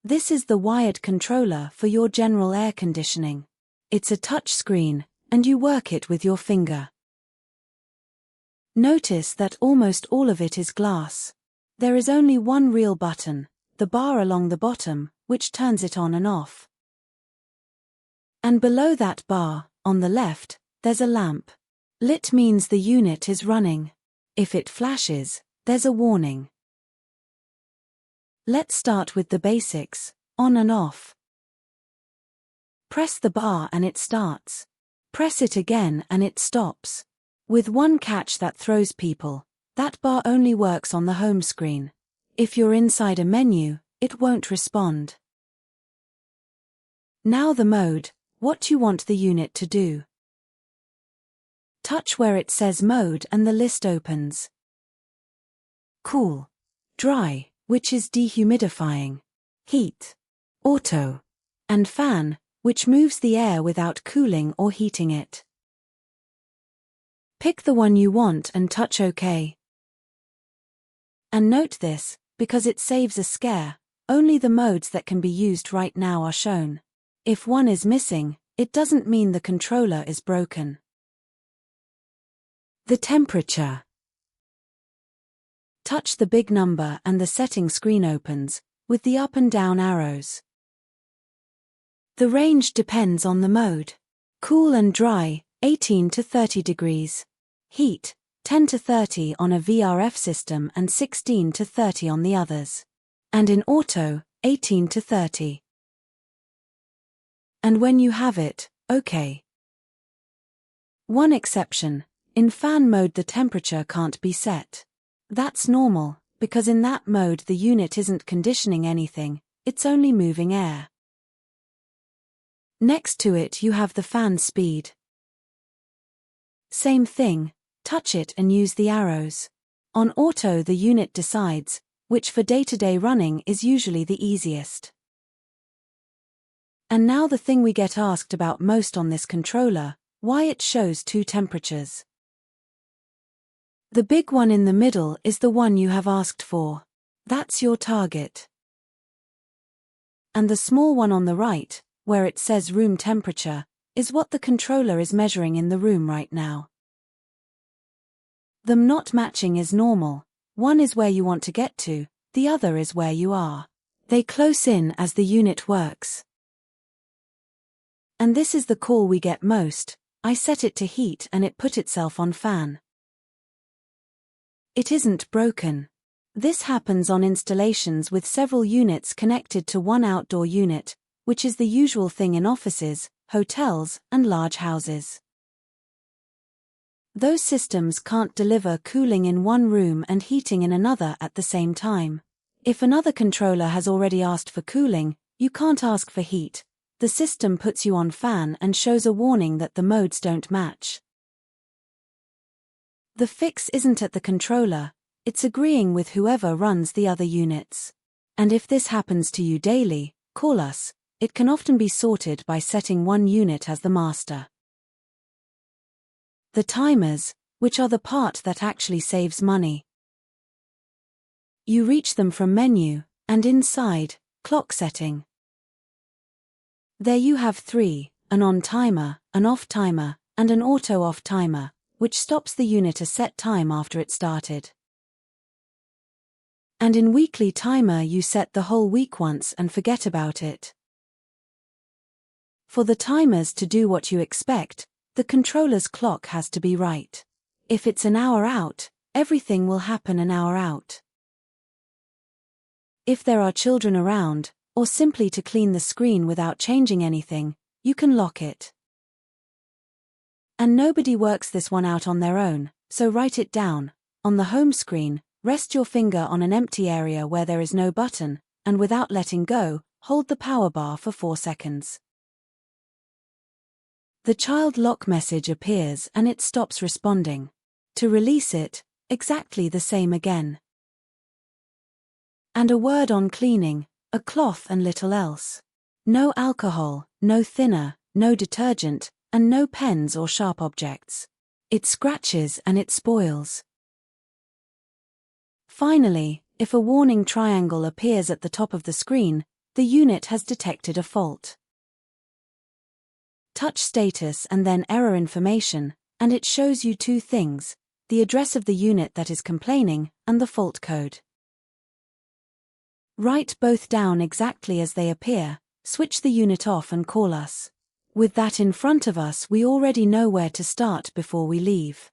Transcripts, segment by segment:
This is the wired controller for your general air conditioning. It's a touch screen, and you work it with your finger. Notice that almost all of it is glass. There is only one real button, the bar along the bottom, which turns it on and off. And below that bar, on the left, there's a lamp. Lit means the unit is running. If it flashes, there's a warning. Let's start with the basics, on and off. Press the bar and it starts. Press it again and it stops. With one catch that throws people, that bar only works on the home screen. If you're inside a menu, it won't respond. Now the mode, what you want the unit to do. Touch where it says mode and the list opens. Cool. Dry, which is dehumidifying. Heat. Auto. And fan, which moves the air without cooling or heating it. Pick the one you want and touch OK. And note this, because it saves a scare, only the modes that can be used right now are shown. If one is missing, it doesn't mean the controller is broken. The temperature. Touch the big number and the setting screen opens, with the up and down arrows. The range depends on the mode. Cool and dry, 18 to 30 degrees. Heat, 10 to 30 on a VRF system and 16 to 30 on the others. And in auto, 18 to 30. And when you have it, OK. One exception. In fan mode the temperature can't be set. That's normal, because in that mode the unit isn't conditioning anything, it's only moving air. Next to it you have the fan speed. Same thing, touch it and use the arrows. On auto the unit decides, which for day-to-day running is usually the easiest. And now the thing we get asked about most on this controller, why it shows two temperatures. The big one in the middle is the one you have asked for. That's your target. And the small one on the right, where it says room temperature, is what the controller is measuring in the room right now. Them not matching is normal. One is where you want to get to, the other is where you are. They close in as the unit works. And this is the call we get most. I set it to heat and it put itself on fan. It isn't broken. This happens on installations with several units connected to one outdoor unit, which is the usual thing in offices, hotels, and large houses. Those systems can't deliver cooling in one room and heating in another at the same time. If another controller has already asked for cooling, you can't ask for heat. The system puts you on fan and shows a warning that the modes don't match. The fix isn't at the controller, it's agreeing with whoever runs the other units. And if this happens to you daily, call us. It can often be sorted by setting one unit as the master. The timers, which are the part that actually saves money. You reach them from menu, and inside, clock setting. There you have three, an on timer, an off timer, and an auto off timer, which stops the unit a set time after it started. And in weekly timer you set the whole week once and forget about it. For the timers to do what you expect, the controller's clock has to be right. If it's an hour out, everything will happen an hour out. If there are children around, or simply to clean the screen without changing anything, you can lock it. And nobody works this one out on their own, so write it down. On the home screen, rest your finger on an empty area where there is no button, and without letting go, hold the power bar for 4 seconds. The child lock message appears and it stops responding. To release it, exactly the same again. And a word on cleaning, a cloth and little else. No alcohol, no thinner, no detergent, and no pens or sharp objects. It scratches and it spoils. Finally, if a warning triangle appears at the top of the screen, the unit has detected a fault. Touch status and then error information, and it shows you two things: the address of the unit that is complaining and the fault code. Write both down exactly as they appear, switch the unit off and call us. With that in front of us, we already know where to start before we leave.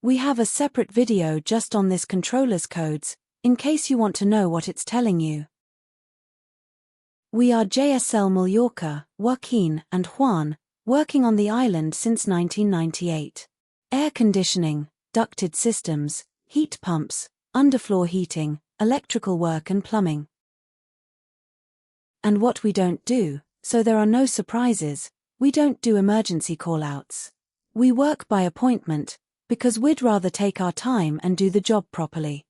We have a separate video just on this controller's codes, in case you want to know what it's telling you. We are JSL Mallorca, Joaquin, and Juan, working on the island since 1998. Air conditioning, ducted systems, heat pumps, underfloor heating, electrical work and plumbing. And what we don't do, so there are no surprises, we don't do emergency call-outs. We work by appointment, because we'd rather take our time and do the job properly.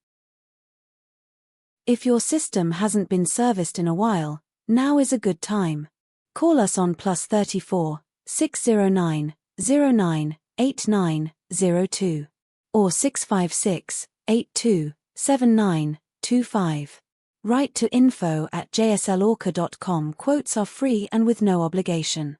If your system hasn't been serviced in a while, now is a good time. Call us on +34 609 09 8902 or 656 82 7925. Write to info@jslorca.com. Quotes are free and with no obligation.